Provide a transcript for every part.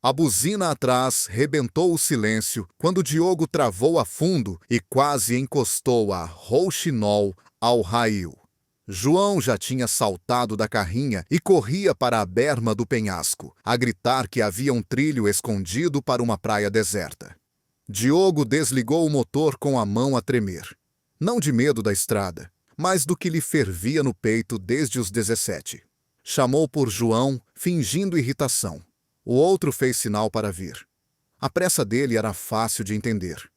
A buzina atrás rebentou o silêncio quando Diogo travou a fundo e quase encostou a rouxinol ao raio. João já tinha saltado da carrinha e corria para a berma do penhasco, a gritar que havia um trilho escondido para uma praia deserta. Diogo desligou o motor com a mão a tremer. Não de medo da estrada, mas do que lhe fervia no peito desde os 17. Chamou por João, fingindo irritação. O outro fez sinal para vir. A pressa dele era fácil de entender.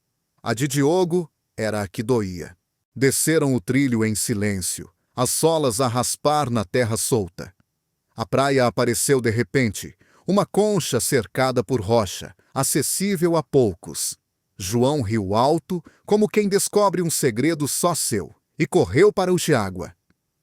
A de Diogo era a que doía. Desceram o trilho em silêncio, as solas a raspar na terra solta. A praia apareceu de repente, uma concha cercada por rocha, acessível a poucos. João riu alto, como quem descobre um segredo só seu, e correu para o Giágua.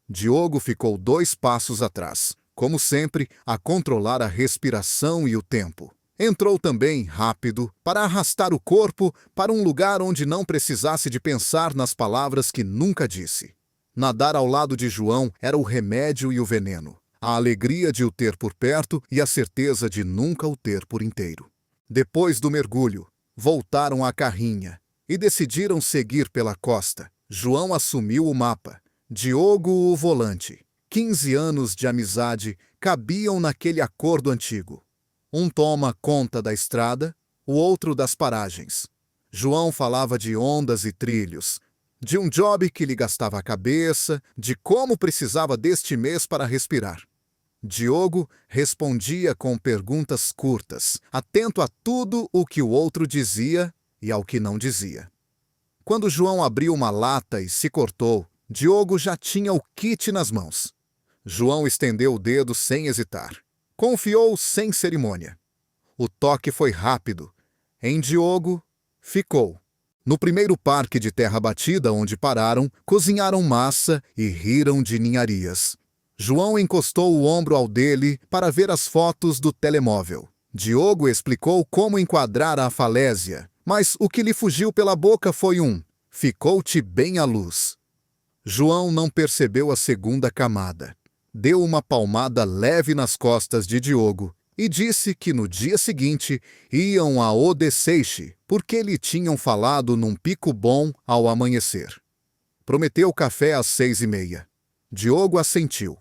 Diogo ficou 2 passos atrás, como sempre, a controlar a respiração e o tempo. Entrou também, rápido, para arrastar o corpo para um lugar onde não precisasse de pensar nas palavras que nunca disse. Nadar ao lado de João era o remédio e o veneno, a alegria de o ter por perto e a certeza de nunca o ter por inteiro. Depois do mergulho, voltaram à carrinha e decidiram seguir pela costa. João assumiu o mapa, Diogo o volante. 15 anos de amizade cabiam naquele acordo antigo. Um toma conta da estrada, o outro das paragens. João falava de ondas e trilhos, de um job que lhe gastava a cabeça, de como precisava deste mês para respirar. Diogo respondia com perguntas curtas, atento a tudo o que o outro dizia e ao que não dizia. Quando João abriu uma lata e se cortou, Diogo já tinha o kit nas mãos. João estendeu o dedo sem hesitar. Confiou sem cerimônia. O toque foi rápido. Em Diogo, ficou. No primeiro parque de terra batida onde pararam, cozinharam massa e riram de ninharias. João encostou o ombro ao dele para ver as fotos do telemóvel. Diogo explicou como enquadrar a falésia, mas o que lhe fugiu pela boca foi um "ficou-te bem à luz". João não percebeu a segunda camada. Deu uma palmada leve nas costas de Diogo e disse que no dia seguinte iam a Odeceixe, porque lhe tinham falado num pico bom ao amanhecer. Prometeu café às 6h30. Diogo assentiu.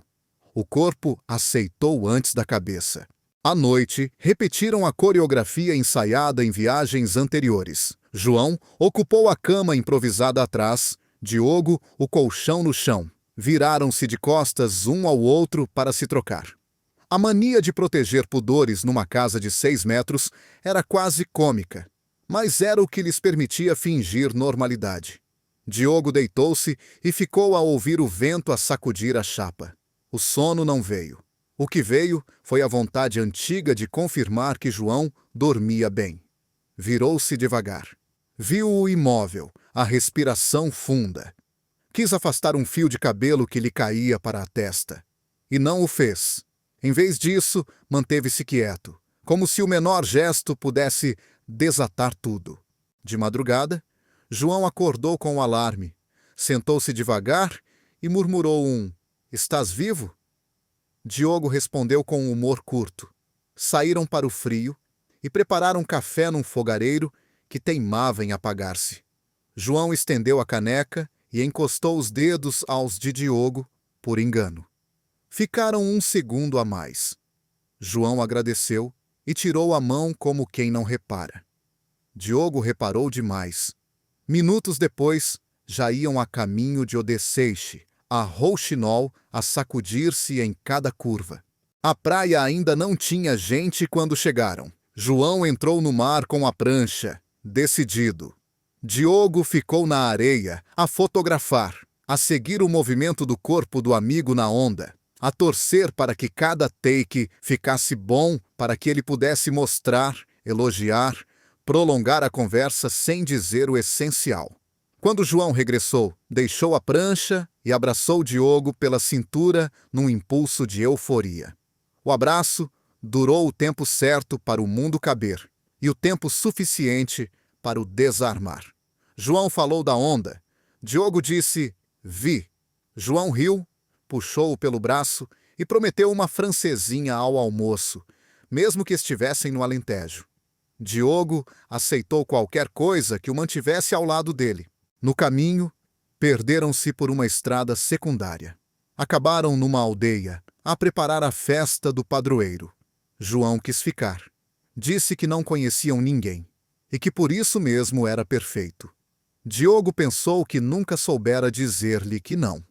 O corpo aceitou antes da cabeça. À noite, repetiram a coreografia ensaiada em viagens anteriores. João ocupou a cama improvisada atrás, Diogo o colchão no chão. Viraram-se de costas um ao outro para se trocar. A mania de proteger pudores numa casa de 6 metros era quase cômica, mas era o que lhes permitia fingir normalidade. Diogo deitou-se e ficou a ouvir o vento a sacudir a chapa. O sono não veio. O que veio foi a vontade antiga de confirmar que João dormia bem. Virou-se devagar. Viu o imóvel, a respiração funda. Quis afastar um fio de cabelo que lhe caía para a testa. E não o fez. Em vez disso, manteve-se quieto, como se o menor gesto pudesse desatar tudo. De madrugada, João acordou com o alarme, sentou-se devagar e murmurou um "Estás vivo?". Diogo respondeu com um humor curto. Saíram para o frio e prepararam café num fogareiro que teimava em apagar-se. João estendeu a caneca e encostou os dedos aos de Diogo, por engano. Ficaram 1 segundo a mais. João agradeceu e tirou a mão como quem não repara. Diogo reparou demais. Minutos depois, já iam a caminho de Odeceixe, a rouxinol a sacudir-se em cada curva. A praia ainda não tinha gente quando chegaram. João entrou no mar com a prancha, decidido. Diogo ficou na areia, a fotografar, a seguir o movimento do corpo do amigo na onda, a torcer para que cada take ficasse bom para que ele pudesse mostrar, elogiar, prolongar a conversa sem dizer o essencial. Quando João regressou, deixou a prancha e abraçou Diogo pela cintura num impulso de euforia. O abraço durou o tempo certo para o mundo caber e o tempo suficiente para o desarmar. João falou da onda. Diogo disse "vi". João riu, puxou-o pelo braço e prometeu uma francesinha ao almoço, mesmo que estivessem no Alentejo. Diogo aceitou qualquer coisa que o mantivesse ao lado dele. No caminho, perderam-se por uma estrada secundária. Acabaram numa aldeia, a preparar a festa do padroeiro. João quis ficar. Disse que não conheciam ninguém, e que por isso mesmo era perfeito. Diogo pensou que nunca soubera dizer-lhe que não.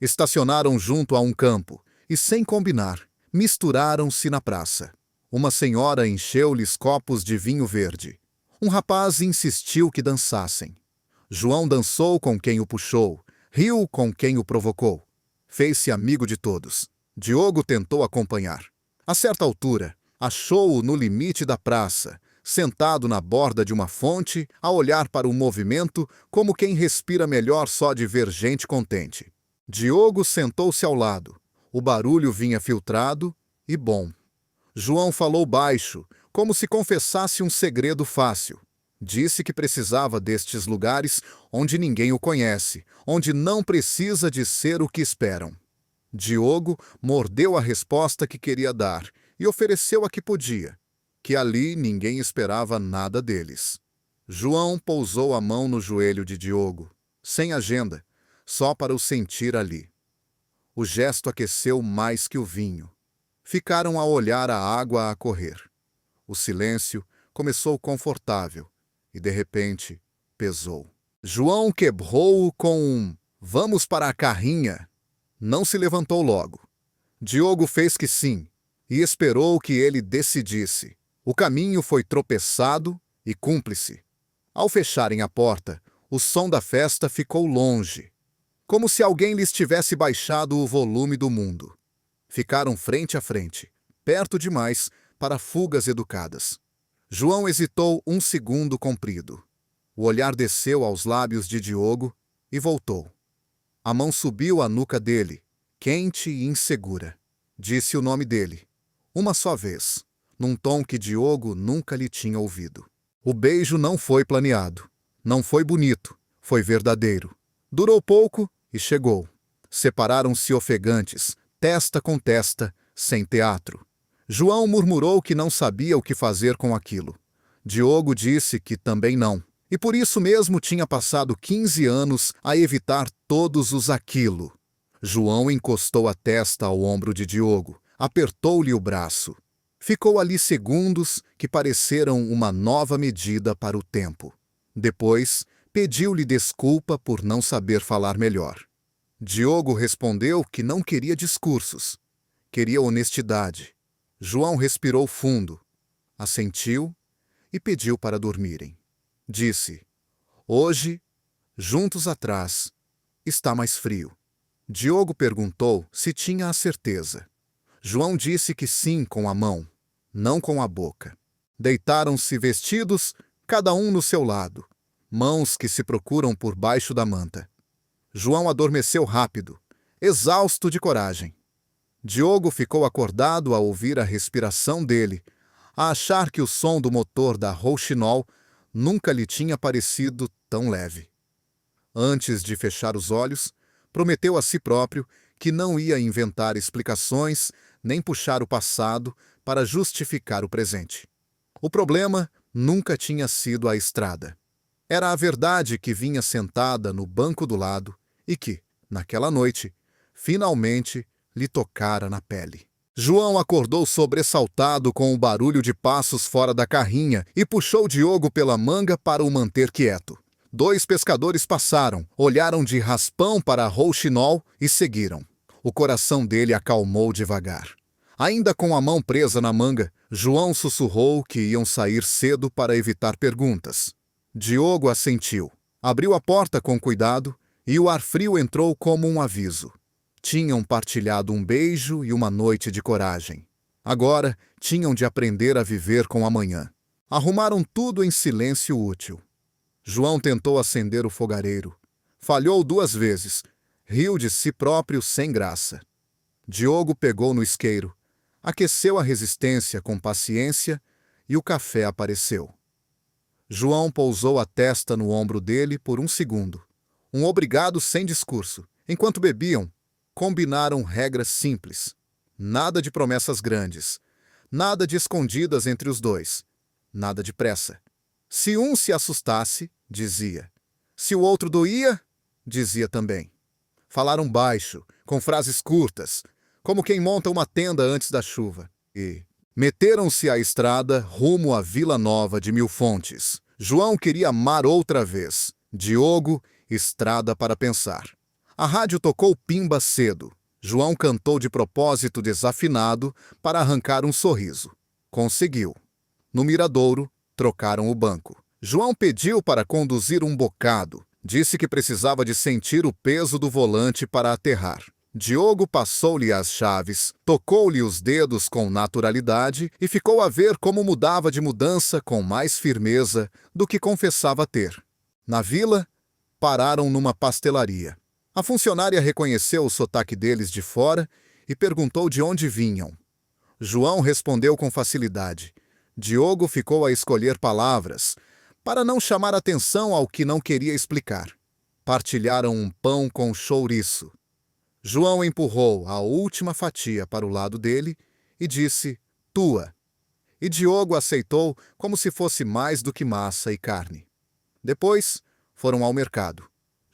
Estacionaram junto a um campo, e sem combinar, misturaram-se na praça. Uma senhora encheu-lhes copos de vinho verde. Um rapaz insistiu que dançassem. João dançou com quem o puxou, riu com quem o provocou. Fez-se amigo de todos. Diogo tentou acompanhar. A certa altura, achou-o no limite da praça, sentado na borda de uma fonte, a olhar para o movimento como quem respira melhor só de ver gente contente. Diogo sentou-se ao lado. O barulho vinha filtrado e bom. João falou baixo, como se confessasse um segredo fácil. Disse que precisava destes lugares onde ninguém o conhece, onde não precisa de ser o que esperam. Diogo mordeu a resposta que queria dar e ofereceu a que podia, que ali ninguém esperava nada deles. João pousou a mão no joelho de Diogo, sem agenda, só para o sentir ali. O gesto aqueceu mais que o vinho. Ficaram a olhar a água a correr. O silêncio começou confortável e, de repente, pesou. João quebrou-o com um "vamos para a carrinha". Não se levantou logo. Diogo fez que sim, e esperou que ele decidisse. O caminho foi tropeçado e cúmplice. Ao fecharem a porta, o som da festa ficou longe, como se alguém lhes tivesse baixado o volume do mundo. Ficaram frente a frente, perto demais para fugas educadas. João hesitou um segundo comprido. O olhar desceu aos lábios de Diogo e voltou. A mão subiu à nuca dele, quente e insegura. Disse o nome dele, uma só vez, num tom que Diogo nunca lhe tinha ouvido. O beijo não foi planeado, não foi bonito, foi verdadeiro. Durou pouco e chegou. Separaram-se ofegantes, testa com testa, sem teatro. João murmurou que não sabia o que fazer com aquilo. Diogo disse que também não, e por isso mesmo tinha passado 15 anos a evitar todos os aquilo. João encostou a testa ao ombro de Diogo, apertou-lhe o braço. Ficou ali segundos que pareceram uma nova medida para o tempo. Depois, pediu-lhe desculpa por não saber falar melhor. Diogo respondeu que não queria discursos, queria honestidade. João respirou fundo, assentiu e pediu para dormirem. Disse: "Hoje, juntos atrás, está mais frio." Diogo perguntou se tinha a certeza. João disse que sim com a mão, não com a boca. Deitaram-se vestidos, cada um no seu lado, mãos que se procuram por baixo da manta. João adormeceu rápido, exausto de coragem. Diogo ficou acordado a ouvir a respiração dele, a achar que o som do motor da Rouxinol nunca lhe tinha parecido tão leve. Antes de fechar os olhos, prometeu a si próprio que não ia inventar explicações nem puxar o passado para justificar o presente. O problema nunca tinha sido a estrada. Era a verdade que vinha sentada no banco do lado e que, naquela noite, finalmente lhe tocara na pele. João acordou sobressaltado com o barulho de passos fora da carrinha e puxou Diogo pela manga para o manter quieto. 2 pescadores passaram, olharam de raspão para a Rouxinol e seguiram. O coração dele acalmou devagar. Ainda com a mão presa na manga, João sussurrou que iam sair cedo para evitar perguntas. Diogo assentiu. Abriu a porta com cuidado e o ar frio entrou como um aviso. Tinham partilhado um beijo e uma noite de coragem. Agora tinham de aprender a viver com amanhã. Arrumaram tudo em silêncio útil. João tentou acender o fogareiro. Falhou 2 vezes. Riu de si próprio sem graça. Diogo pegou no isqueiro. Aqueceu a resistência com paciência e o café apareceu. João pousou a testa no ombro dele por um segundo. Um obrigado sem discurso. Enquanto bebiam, combinaram regras simples. Nada de promessas grandes. Nada de escondidas entre os dois. Nada de pressa. Se um se assustasse, dizia. Se o outro doía, dizia também. Falaram baixo, com frases curtas, como quem monta uma tenda antes da chuva. E meteram-se à estrada rumo à Vila Nova de Mil Fontes. João queria amar outra vez. Diogo, estrada para pensar. A rádio tocou pimba cedo. João cantou de propósito desafinado para arrancar um sorriso. Conseguiu. No miradouro, trocaram o banco. João pediu para conduzir um bocado. Disse que precisava de sentir o peso do volante para aterrar. Diogo passou-lhe as chaves, tocou-lhe os dedos com naturalidade e ficou a ver como mudava de mudança com mais firmeza do que confessava ter. Na vila, pararam numa pastelaria. A funcionária reconheceu o sotaque deles de fora e perguntou de onde vinham. João respondeu com facilidade. Diogo ficou a escolher palavras, para não chamar atenção ao que não queria explicar. Partilharam um pão com chouriço. João empurrou a última fatia para o lado dele e disse, tua. E Diogo aceitou como se fosse mais do que massa e carne. Depois, foram ao mercado.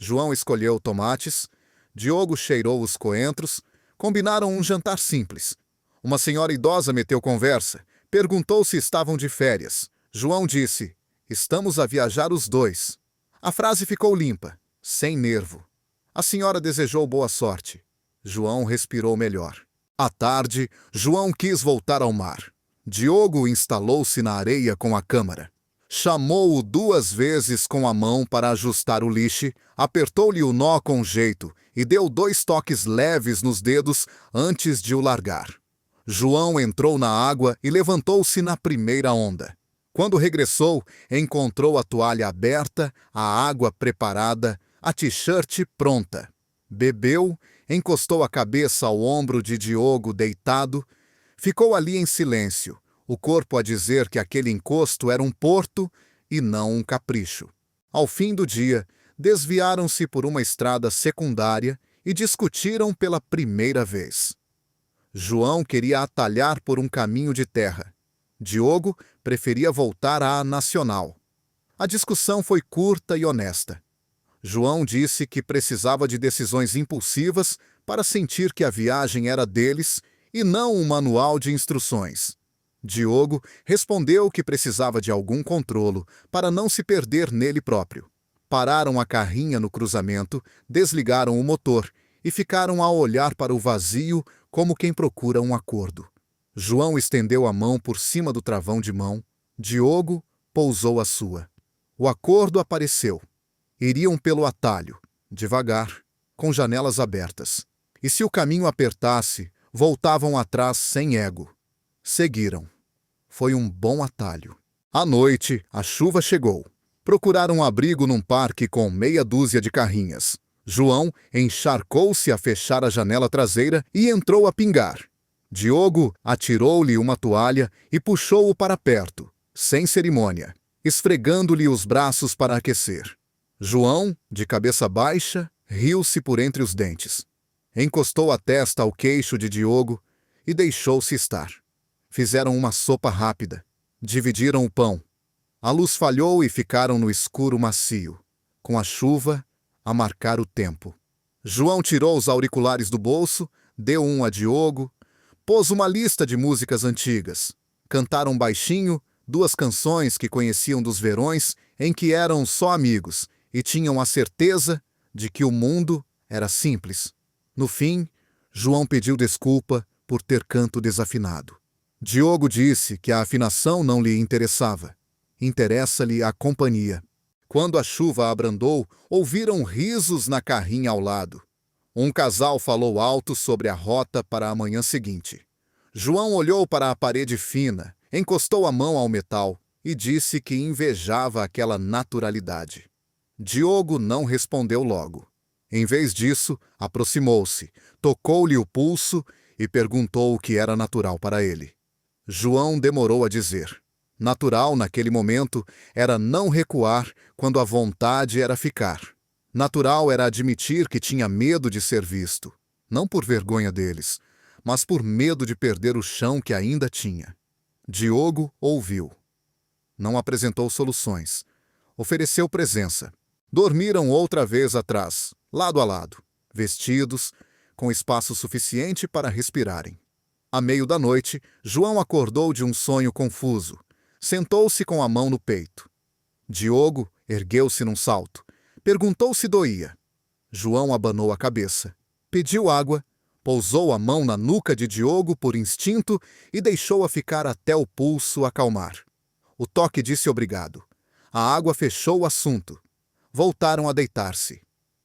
João escolheu tomates, Diogo cheirou os coentros, combinaram um jantar simples. Uma senhora idosa meteu conversa, perguntou se estavam de férias. João disse, estamos a viajar os dois. A frase ficou limpa, sem nervo. A senhora desejou boa sorte. João respirou melhor. À tarde, João quis voltar ao mar. Diogo instalou-se na areia com a câmara. Chamou-o 2 vezes com a mão para ajustar o lixe, apertou-lhe o nó com jeito e deu 2 toques leves nos dedos antes de o largar. João entrou na água e levantou-se na primeira onda. Quando regressou, encontrou a toalha aberta, a água preparada, a t-shirt pronta. Bebeu, encostou a cabeça ao ombro de Diogo deitado, ficou ali em silêncio, o corpo a dizer que aquele encosto era um porto e não um capricho. Ao fim do dia, desviaram-se por uma estrada secundária e discutiram pela primeira vez. João queria atalhar por um caminho de terra. Diogo preferia voltar à Nacional. A discussão foi curta e honesta. João disse que precisava de decisões impulsivas para sentir que a viagem era deles e não um manual de instruções. Diogo respondeu que precisava de algum controlo para não se perder nele próprio. Pararam a carrinha no cruzamento, desligaram o motor e ficaram a olhar para o vazio como quem procura um acordo. João estendeu a mão por cima do travão de mão. Diogo pousou a sua. O acordo apareceu. Iriam pelo atalho, devagar, com janelas abertas. E se o caminho apertasse, voltavam atrás sem ego. Seguiram. Foi um bom atalho. À noite, a chuva chegou. Procuraram um abrigo num parque com meia dúzia de carrinhas. João encharcou-se a fechar a janela traseira e entrou a pingar. Diogo atirou-lhe uma toalha e puxou-o para perto, sem cerimônia, esfregando-lhe os braços para aquecer. João, de cabeça baixa, riu-se por entre os dentes. Encostou a testa ao queixo de Diogo e deixou-se estar. Fizeram uma sopa rápida. Dividiram o pão. A luz falhou e ficaram no escuro macio, com a chuva a marcar o tempo. João tirou os auriculares do bolso, deu um a Diogo, pôs uma lista de músicas antigas. Cantaram baixinho 2 canções que conheciam dos verões em que eram só amigos e tinham a certeza de que o mundo era simples. No fim, João pediu desculpa por ter canto desafinado. Diogo disse que a afinação não lhe interessava. Interessa-lhe a companhia. Quando a chuva abrandou, ouviram risos na carrinha ao lado. Um casal falou alto sobre a rota para a manhã seguinte. João olhou para a parede fina, encostou a mão ao metal e disse que invejava aquela naturalidade. Diogo não respondeu logo. Em vez disso, aproximou-se, tocou-lhe o pulso e perguntou o que era natural para ele. João demorou a dizer. Natural, naquele momento, era não recuar quando a vontade era ficar. Natural era admitir que tinha medo de ser visto, não por vergonha deles, mas por medo de perder o chão que ainda tinha. Diogo ouviu. Não apresentou soluções. Ofereceu presença. Dormiram outra vez atrás, lado a lado, vestidos, com espaço suficiente para respirarem. À meio da noite, João acordou de um sonho confuso. Sentou-se com a mão no peito. Diogo ergueu-se num salto. Perguntou se doía. João abanou a cabeça. Pediu água, pousou a mão na nuca de Diogo por instinto e deixou-a ficar até o pulso acalmar. O toque disse obrigado. A água fechou o assunto. Voltaram a deitar-se.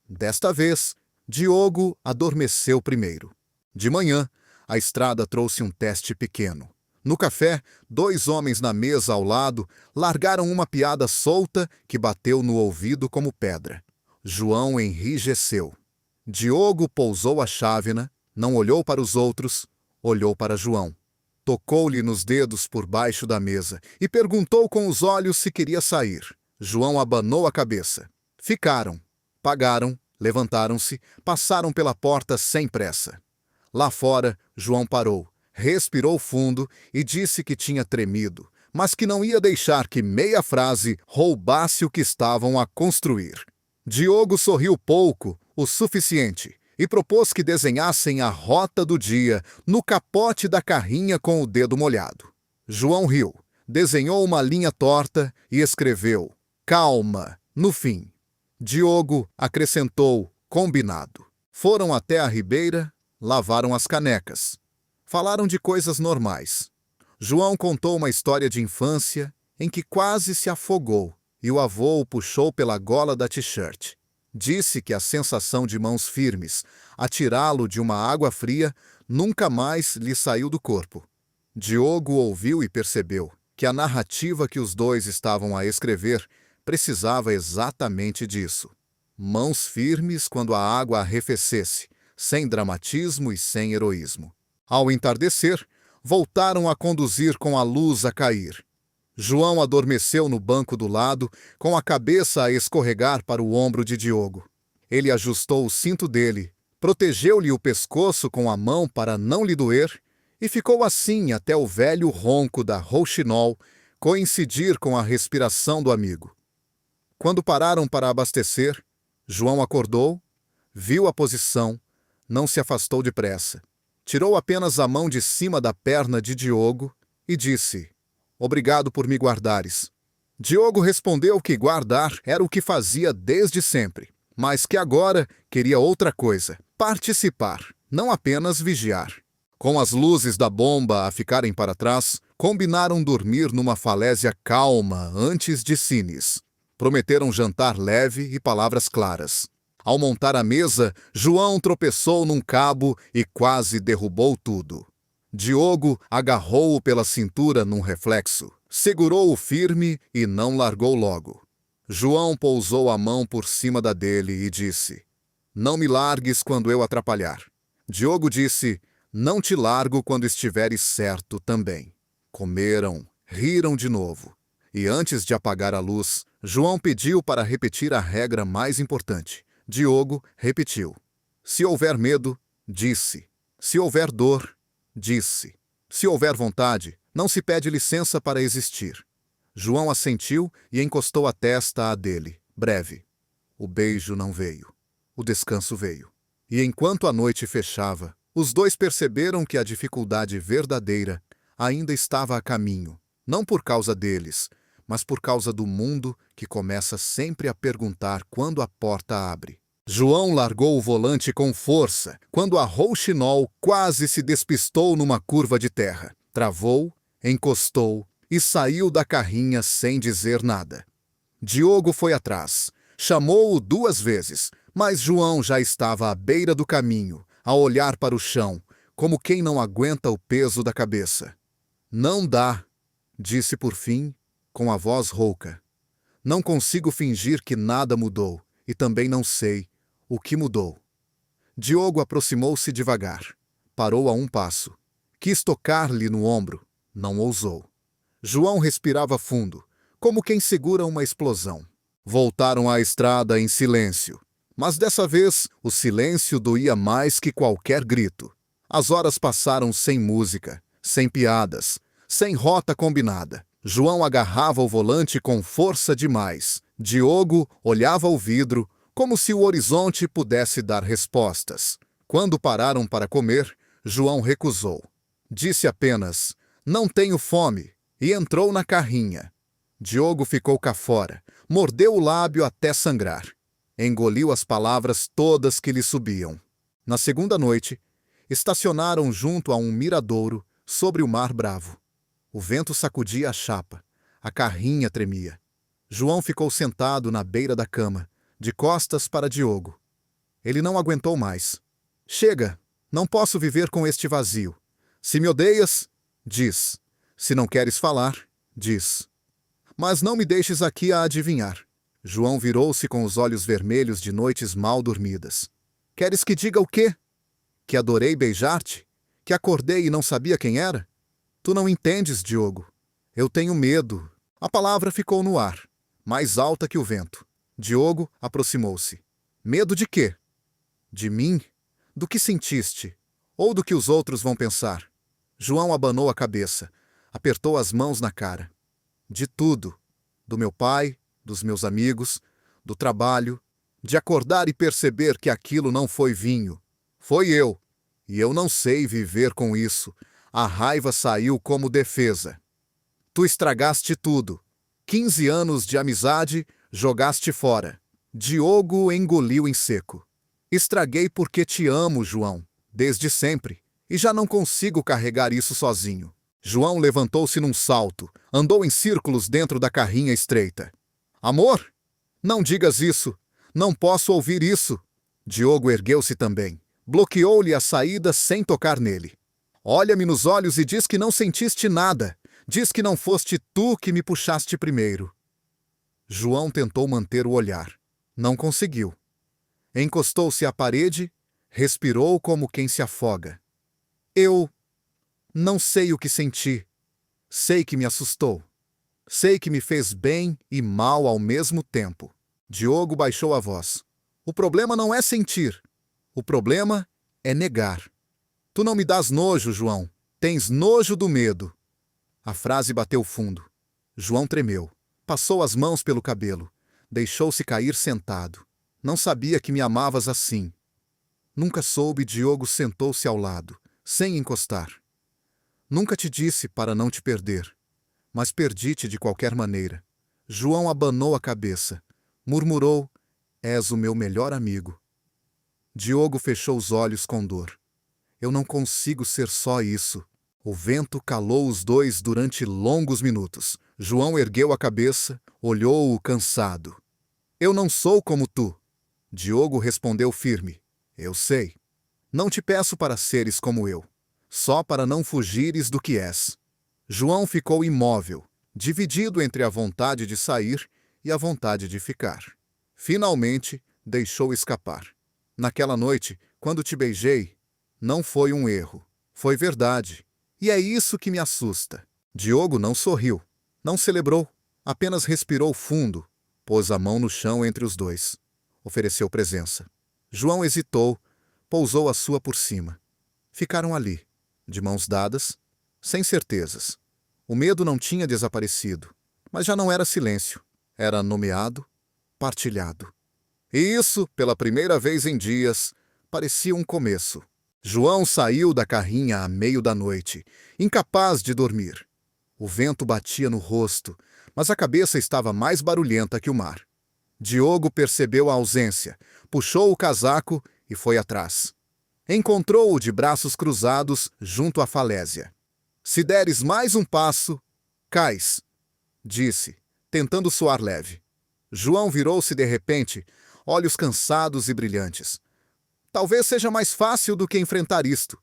Desta vez, Diogo adormeceu primeiro. De manhã, a estrada trouxe um teste pequeno. No café, 2 homens na mesa ao lado largaram uma piada solta que bateu no ouvido como pedra. João enrijeceu. Diogo pousou a chávena, não olhou para os outros, olhou para João. Tocou-lhe nos dedos por baixo da mesa e perguntou com os olhos se queria sair. João abanou a cabeça. Ficaram, pagaram, levantaram-se, passaram pela porta sem pressa. Lá fora, João parou, respirou fundo e disse que tinha tremido, mas que não ia deixar que meia frase roubasse o que estavam a construir. Diogo sorriu pouco, o suficiente, e propôs que desenhassem a rota do dia no capote da carrinha com o dedo molhado. João riu, desenhou uma linha torta e escreveu "Calma" no fim. Diogo acrescentou "combinado". Foram até a ribeira, lavaram as canecas. Falaram de coisas normais. João contou uma história de infância em que quase se afogou e o avô o puxou pela gola da t-shirt. Disse que a sensação de mãos firmes, a tirá-lo de uma água fria, nunca mais lhe saiu do corpo. Diogo ouviu e percebeu que a narrativa que os dois estavam a escrever precisava exatamente disso. Mãos firmes quando a água arrefecesse, sem dramatismo e sem heroísmo. Ao entardecer, voltaram a conduzir com a luz a cair. João adormeceu no banco do lado, com a cabeça a escorregar para o ombro de Diogo. Ele ajustou o cinto dele, protegeu-lhe o pescoço com a mão para não lhe doer, e ficou assim até o velho ronco da Rouxinol coincidir com a respiração do amigo. Quando pararam para abastecer, João acordou, viu a posição, não se afastou depressa. Tirou apenas a mão de cima da perna de Diogo e disse: "Obrigado por me guardares." Diogo respondeu que guardar era o que fazia desde sempre, mas que agora queria outra coisa: participar, não apenas vigiar. Com as luzes da bomba a ficarem para trás, combinaram dormir numa falésia calma antes de Sines. Prometeram jantar leve e palavras claras. Ao montar a mesa, João tropeçou num cabo e quase derrubou tudo. Diogo agarrou-o pela cintura num reflexo, segurou-o firme e não largou logo. João pousou a mão por cima da dele e disse: "Não me largues quando eu atrapalhar." Diogo disse: "Não te largo quando estiveres certo também." Comeram, riram de novo. E antes de apagar a luz, João pediu para repetir a regra mais importante. Diogo repetiu: "Se houver medo, disse. Se houver dor, disse. Se houver vontade, não se pede licença para existir." João assentiu e encostou a testa à dele, breve. O beijo não veio. O descanso veio. E enquanto a noite fechava, os dois perceberam que a dificuldade verdadeira ainda estava a caminho, não por causa deles, mas por causa do mundo que começa sempre a perguntar quando a porta abre. João largou o volante com força, quando a Rouxinol quase se despistou numa curva de terra. Travou, encostou e saiu da carrinha sem dizer nada. Diogo foi atrás, chamou-o 2 vezes, mas João já estava à beira do caminho, a olhar para o chão, como quem não aguenta o peso da cabeça. "Não dá", disse por fim, com a voz rouca. "Não consigo fingir que nada mudou, e também não sei o que mudou." Diogo aproximou-se devagar. Parou a um passo. Quis tocar-lhe no ombro. Não ousou. João respirava fundo, como quem segura uma explosão. Voltaram à estrada em silêncio. Mas dessa vez, o silêncio doía mais que qualquer grito. As horas passaram sem música, sem piadas, sem rota combinada. João agarrava o volante com força demais. Diogo olhava o vidro, como se o horizonte pudesse dar respostas. Quando pararam para comer, João recusou. Disse apenas, "Não tenho fome", e entrou na carrinha. Diogo ficou cá fora, mordeu o lábio até sangrar. Engoliu as palavras todas que lhe subiam. Na segunda noite, estacionaram junto a um miradouro sobre o mar bravo. O vento sacudia a chapa, a carrinha tremia. João ficou sentado na beira da cama, de costas para Diogo. Ele não aguentou mais. "Chega, não posso viver com este vazio. Se me odeias, diz. Se não queres falar, diz. Mas não me deixes aqui a adivinhar." João virou-se com os olhos vermelhos de noites mal dormidas. "Queres que diga o quê? Que adorei beijar-te? Que acordei e não sabia quem era? Tu não entendes, Diogo. Eu tenho medo." A palavra ficou no ar, mais alta que o vento. Diogo aproximou-se. "Medo de quê?" "De mim? Do que sentiste? Ou do que os outros vão pensar?" João abanou a cabeça, apertou as mãos na cara. "De tudo. Do meu pai, dos meus amigos, do trabalho, de acordar e perceber que aquilo não foi vinho. Foi eu. E eu não sei viver com isso." A raiva saiu como defesa. "Tu estragaste tudo. 15 anos de amizade, jogaste fora." Diogo engoliu em seco. "Estraguei porque te amo, João, desde sempre, e já não consigo carregar isso sozinho." João levantou-se num salto, andou em círculos dentro da carrinha estreita. "Amor? Não digas isso. Não posso ouvir isso." Diogo ergueu-se também. Bloqueou-lhe a saída sem tocar nele. "Olha-me nos olhos e diz que não sentiste nada. Diz que não foste tu que me puxaste primeiro." João tentou manter o olhar. Não conseguiu. Encostou-se à parede, respirou como quem se afoga. "Eu não sei o que senti. Sei que me assustou. Sei que me fez bem e mal ao mesmo tempo." Diogo baixou a voz. "O problema não é sentir. O problema é negar. Tu não me dás nojo, João. Tens nojo do medo." A frase bateu fundo. João tremeu. Passou as mãos pelo cabelo. Deixou-se cair sentado. "Não sabia que me amavas assim." "Nunca soube." Diogo sentou-se ao lado, sem encostar. "Nunca te disse para não te perder. Mas perdi-te de qualquer maneira." João abanou a cabeça. Murmurou, "És o meu melhor amigo." Diogo fechou os olhos com dor. "Eu não consigo ser só isso." O vento calou os dois durante longos minutos. João ergueu a cabeça, olhou-o cansado. "Eu não sou como tu." Diogo respondeu firme. "Eu sei. Não te peço para seres como eu, só para não fugires do que és." João ficou imóvel, dividido entre a vontade de sair e a vontade de ficar. Finalmente, deixou escapar. "Naquela noite, quando te beijei, não foi um erro. Foi verdade. E é isso que me assusta." Diogo não sorriu, não celebrou, apenas respirou fundo, pôs a mão no chão entre os dois. Ofereceu presença. João hesitou, pousou a sua por cima. Ficaram ali, de mãos dadas, sem certezas. O medo não tinha desaparecido, mas já não era silêncio. Era nomeado, partilhado. E isso, pela primeira vez em dias, parecia um começo. João saiu da carrinha à meio da noite, incapaz de dormir. O vento batia no rosto, mas a cabeça estava mais barulhenta que o mar. Diogo percebeu a ausência, puxou o casaco e foi atrás. Encontrou-o de braços cruzados junto à falésia. "Se deres mais um passo, cais", disse, tentando soar leve. João virou-se de repente, olhos cansados e brilhantes. "Talvez seja mais fácil do que enfrentar isto."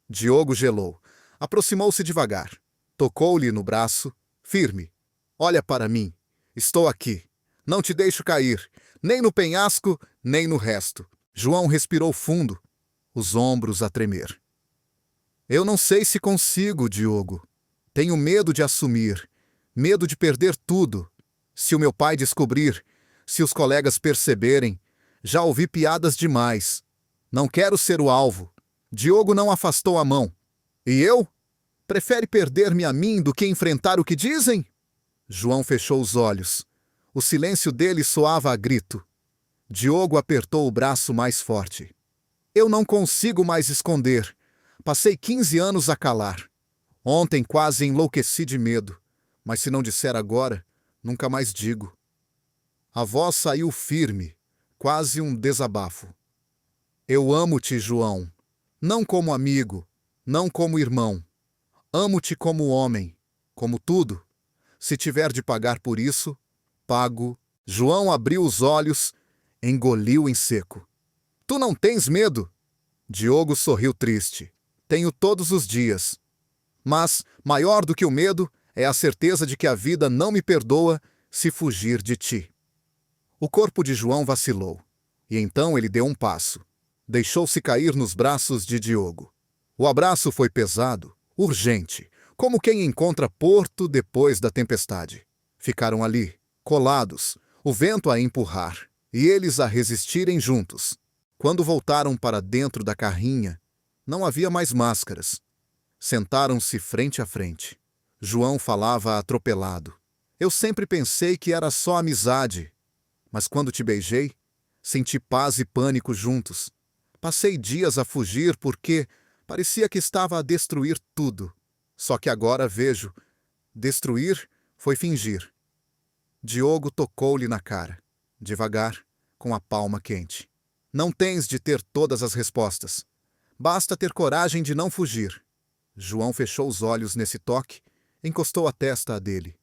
Diogo gelou. Aproximou-se devagar. Tocou-lhe no braço, firme. "Olha para mim. Estou aqui. Não te deixo cair, nem no penhasco, nem no resto." João respirou fundo, os ombros a tremer. "Eu não sei se consigo, Diogo. Tenho medo de assumir, medo de perder tudo. Se o meu pai descobrir, se os colegas perceberem, já ouvi piadas demais. Não quero ser o alvo." Diogo não afastou a mão. "E eu? Prefere perder-me a mim do que enfrentar o que dizem? João fechou os olhos. O silêncio dele soava a grito. Diogo apertou o braço mais forte. Eu não consigo mais esconder. Passei 15 anos a calar. Ontem quase enlouqueci de medo, mas se não disser agora, nunca mais digo. A voz saiu firme, quase um desabafo. Eu amo-te, João, não como amigo, não como irmão. Amo-te como homem, como tudo. Se tiver de pagar por isso, pago. João abriu os olhos, engoliu em seco. Tu não tens medo? Diogo sorriu triste. Tenho todos os dias. Mas, maior do que o medo, é a certeza de que a vida não me perdoa se fugir de ti. O corpo de João vacilou, e então ele deu um passo. Deixou-se cair nos braços de Diogo. O abraço foi pesado, urgente, como quem encontra porto depois da tempestade. Ficaram ali, colados, o vento a empurrar, e eles a resistirem juntos. Quando voltaram para dentro da carrinha, não havia mais máscaras. Sentaram-se frente a frente. João falava atropelado. Eu sempre pensei que era só amizade. Mas quando te beijei, senti paz e pânico juntos. Passei dias a fugir porque parecia que estava a destruir tudo. Só que agora vejo. Destruir foi fingir. Diogo tocou-lhe na cara, devagar, com a palma quente. Não tens de ter todas as respostas. Basta ter coragem de não fugir. João fechou os olhos nesse toque, encostou a testa a dele.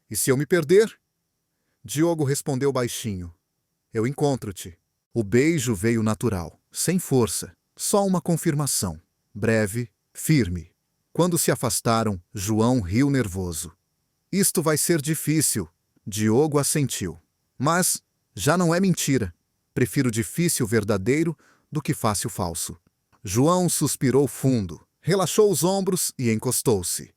E se eu me perder? Diogo respondeu baixinho. Eu encontro-te. O beijo veio natural, sem força, só uma confirmação. Breve, firme. Quando se afastaram, João riu nervoso. Isto vai ser difícil, Diogo assentiu. Mas já não é mentira. Prefiro difícil verdadeiro do que fácil falso. João suspirou fundo. Relaxou os ombros e encostou-se.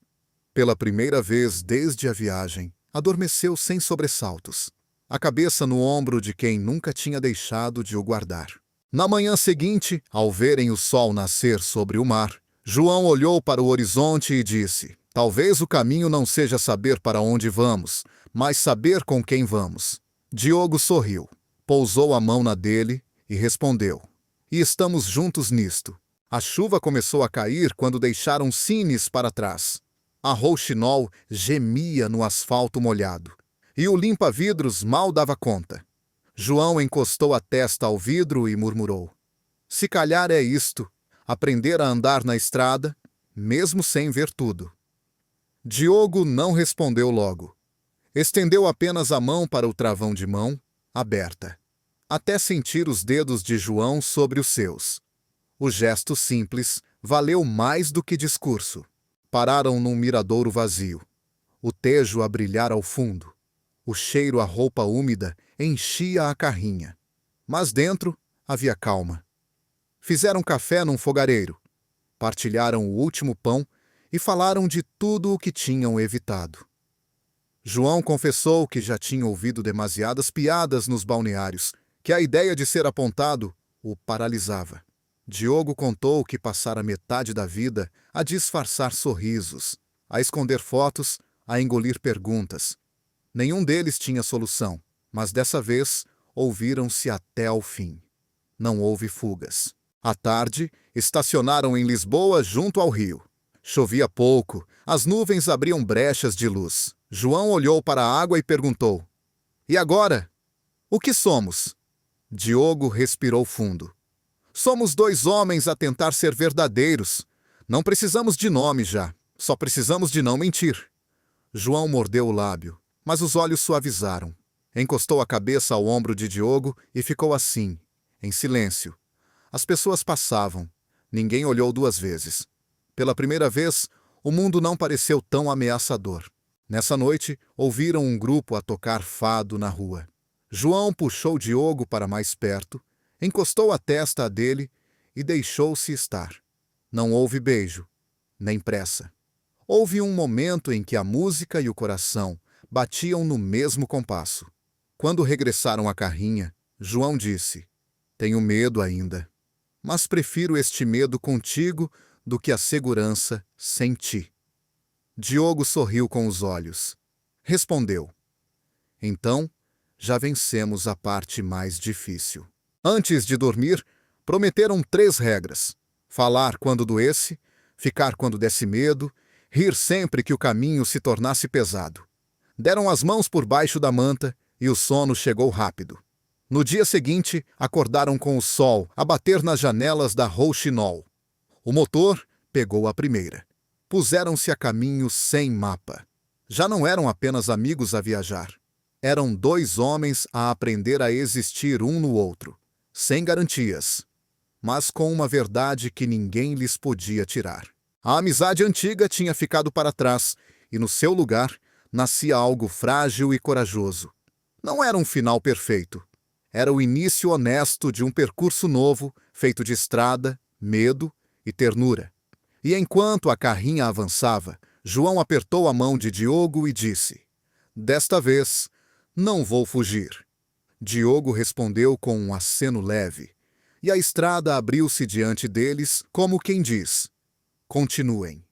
Pela primeira vez desde a viagem, adormeceu sem sobressaltos, a cabeça no ombro de quem nunca tinha deixado de o guardar. Na manhã seguinte, ao verem o sol nascer sobre o mar, João olhou para o horizonte e disse: talvez o caminho não seja saber para onde vamos, mas saber com quem vamos. Diogo sorriu, pousou a mão na dele e respondeu: e estamos juntos nisto. A chuva começou a cair quando deixaram Sines para trás. A rouxinol gemia no asfalto molhado. E o limpa-vidros mal dava conta. João encostou a testa ao vidro e murmurou: se calhar é isto, aprender a andar na estrada, mesmo sem ver tudo. Diogo não respondeu logo. Estendeu apenas a mão para o travão de mão, aberta, até sentir os dedos de João sobre os seus. O gesto simples valeu mais do que discurso. Pararam num miradouro vazio. O tejo a brilhar ao fundo. O cheiro a roupa úmida enchia a carrinha. Mas dentro havia calma. Fizeram café num fogareiro. Partilharam o último pão e falaram de tudo o que tinham evitado. João confessou que já tinha ouvido demasiadas piadas nos balneários, que a ideia de ser apontado o paralisava. Diogo contou que passara metade da vida a disfarçar sorrisos, a esconder fotos, a engolir perguntas. Nenhum deles tinha solução, mas dessa vez ouviram-se até ao fim. Não houve fugas. À tarde, estacionaram em Lisboa junto ao rio. Chovia pouco, as nuvens abriam brechas de luz. João olhou para a água e perguntou: e agora? O que somos? Diogo respirou fundo. Somos dois homens a tentar ser verdadeiros. Não precisamos de nome já, só precisamos de não mentir. João mordeu o lábio, mas os olhos suavizaram. Encostou a cabeça ao ombro de Diogo e ficou assim, em silêncio. As pessoas passavam. Ninguém olhou duas vezes. Pela primeira vez, o mundo não pareceu tão ameaçador. Nessa noite, ouviram um grupo a tocar fado na rua. João puxou Diogo para mais perto, encostou a testa a dele e deixou-se estar. Não houve beijo, nem pressa. Houve um momento em que a música e o coração batiam no mesmo compasso. Quando regressaram à carrinha, João disse: tenho medo ainda, mas prefiro este medo contigo do que a segurança sem ti. Diogo sorriu com os olhos. Respondeu: então, já vencemos a parte mais difícil. Antes de dormir, prometeram 3 regras: falar quando doesse, ficar quando desse medo, rir sempre que o caminho se tornasse pesado. Deram as mãos por baixo da manta e o sono chegou rápido. No dia seguinte, acordaram com o sol a bater nas janelas da Rouxinol. O motor pegou a primeira. Puseram-se a caminho sem mapa. Já não eram apenas amigos a viajar. Eram 2 homens a aprender a existir um no outro, sem garantias, mas com uma verdade que ninguém lhes podia tirar. A amizade antiga tinha ficado para trás e, no seu lugar, nascia algo frágil e corajoso. Não era um final perfeito. Era o início honesto de um percurso novo, feito de estrada, medo e ternura. E enquanto a carrinha avançava, João apertou a mão de Diogo e disse: desta vez, não vou fugir. Diogo respondeu com um aceno leve, e a estrada abriu-se diante deles, como quem diz: continuem.